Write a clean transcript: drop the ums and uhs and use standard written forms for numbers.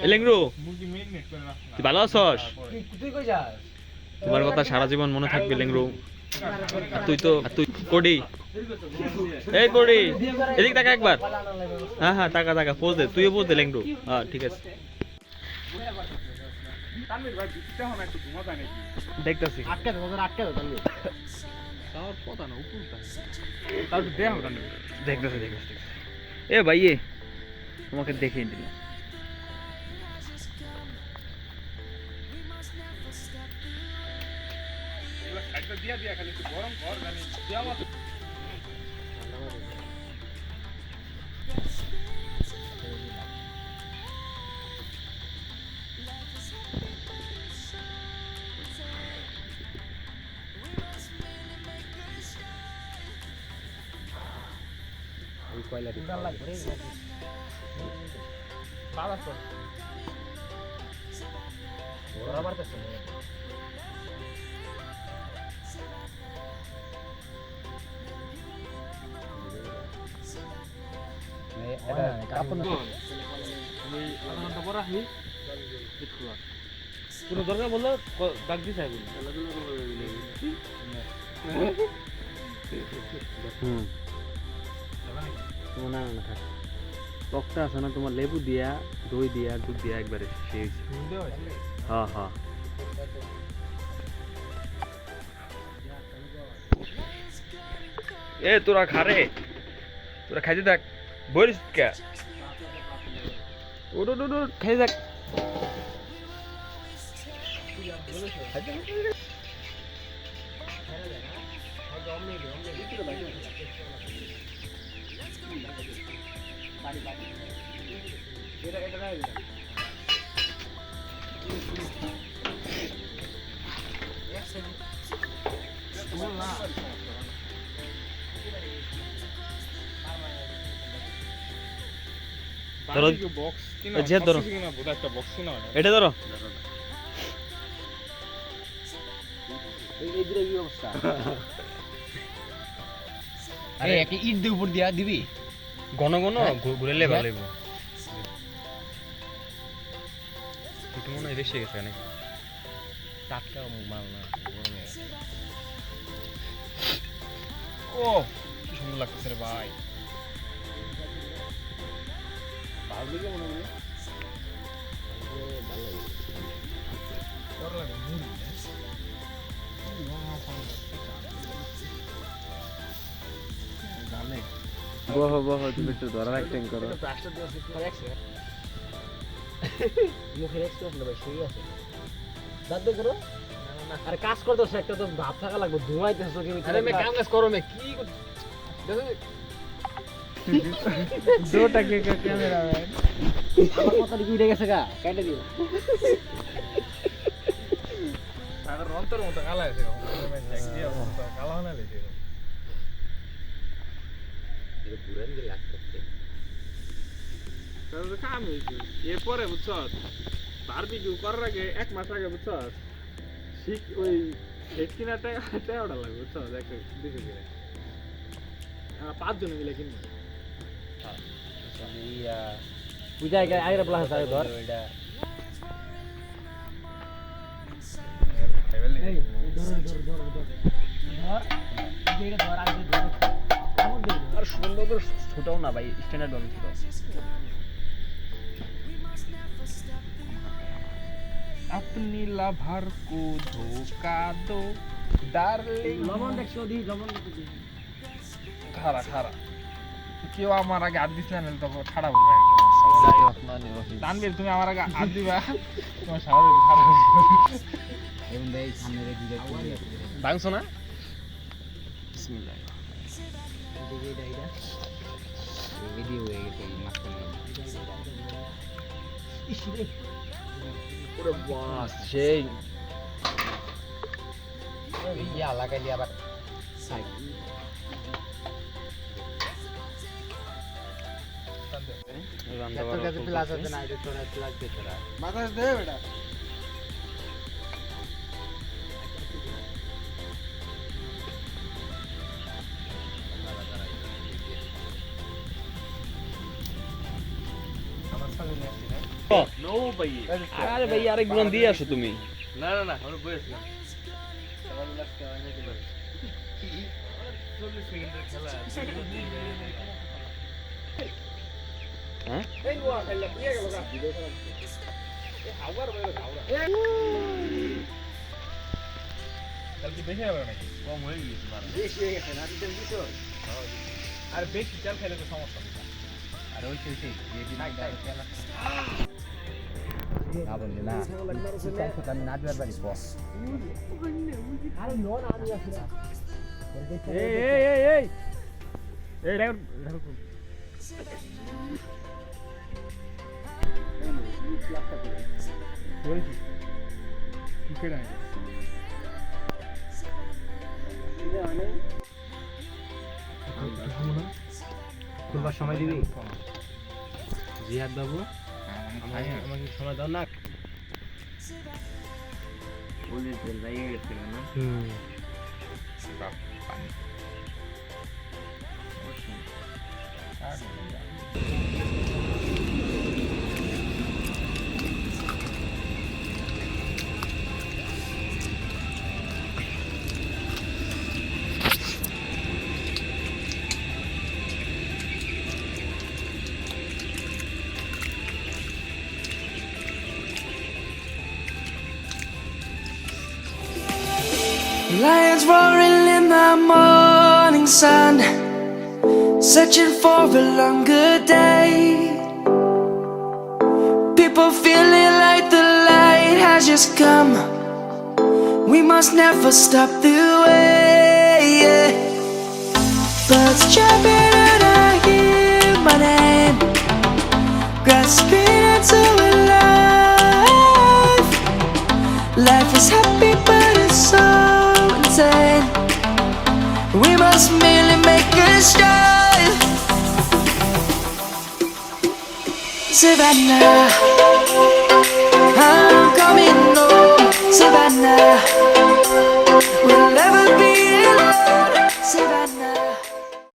এলেংরু তুই ভালো আছস? তোমার কথা সারা জীবন মনে থাকবে লেংরু। তুই কোডি, এই কোডি এদিক তাকা একবার। হ্যাঁ হ্যাঁ তাকা তাকা, পোজ দে, তুইও পোজ দে লেংরু। হ্যাঁ ঠিক আছে, দেখতেছি। দেখতেছি দেখতেছি। এ ভাইয়ে তোমাকে দেখিয়ে দিলাম। কোনো দরকার বললো ডাক দিস না না না থাক। টকটা আছে না তোমার, লেবু দিয়া দই দিয়া দুধ দিয়া একবারে সেই। হ্যাঁ হ্যাঁ এ তোরা খারে, তোরা খাইতে থাক, বলিস কে ওট খাইতে থাক। ধরো ধরো এটা ধরো। ইট দিয়ে উপর দিয়া দিবি, ঘন ঘন ঘুরেলে ভালো লাগবে। একটু মনে হয় বেশি গেছে অনেক। টাটকা মাল না, ও কি সুন্দর লাগতেছে রে ভাই। ভালো লাগে মনে হয়, ভালো লাগে মুড়ি। বহ বহ, তুমি একটু ধরার অ্যাক্টিং করো। মুখের এক্সপ্রেশন ভাই সেই আছে, দাঁত করো। আরে কাজ করতেছ একটা তো ভাব থাকা লাগবে, ধোয়াইতেছ কি? আরে মে কাম কাজ করো, মে কি দুটা কে ক্যামেরা ম্যান আমার কথা কি উঠে গেছে গা, কেটে দিও। আর রন্তর মতো কালা আছে, কালা না লেছে এটা পুরান যে লাগতেছে। তাহলে কাম হইছে এরপরে, বুঝছস? বারবিকিউ করার আগে এক মাস আগে, বুঝছস, ঠিক ওই কিনাটা টাকা লাগবে, বুঝছস? একটা দিকে কিনে আমরা 5 জন মিলে কিনবো। ইয়া পূজা আগে প্লাস আছে ধর এটা। এই ধর ধর ধর ধর যেটা ধর আগে ধর। আর সুন্দর করে ছোটাও না ভাই, স্ট্যান্ডার্ড ভাবে ছোট। अपनी लवर को धोखा दो डार्लिंग। লবণ দেখছো দি, লবণ দেখছো। খারা খারা কেউ আমার আগে হাত দিস না, তো ঠাড়া বলবে একদম। তানবীর তুমি আমার আগে হাত দিবা, তোমার স্বাভাবিক ঠাড়া বলবে। এবং ভাই সামনে রেডি করে ভাঙছো না? বিসমিল্লাহ। দেখি এটা ভিডিও হয়ে গেছে মাঝখানে। ইসরে পুরো বাস সেই ইয়া লাগাইলি আবার সাই। তোর কাছে প্লাস আছে না? এটা তোর প্লাস দে, তোরা বাতাস দে বেটা। আমার সাথে নিয়ে আসছি না। নো ভাই আরে ভাই আরেক গ্রন দিয়ে আসো তুমি। না না না আমরা বসেছিলাম 40 সেকেন্ডের খেলা হ্যাঁ এই নোয়া খেললা দিয়ে গেল গা এই হাওয়ার বাইরে হাওড়া কালকে বেশি হবে নাকি কম হয়ে গেছে মারা বেশি হয়ে গেছে না দিতে দিছো আর বেশি চাল খেলে তো সমস্যা নেই আর ওই সেই এই দিন খেলা না বন্ধু না আমি না দিবার পারি বস আরে নো না আমি আসি না এই রেকর্ড খুলবার সময় দিবি জিহাদ বাবু আমাকে সময় দাও না পুলিশ বেল লাগিয়ে গেছিল না Lions roaring in the morning sun, searching for a longer day. People feeling like the light has just come. We must never stop the way. Birds chirping and I hear my name, grasping into a life. Life is happy but it's so insane. We must merely make a start. Savannah,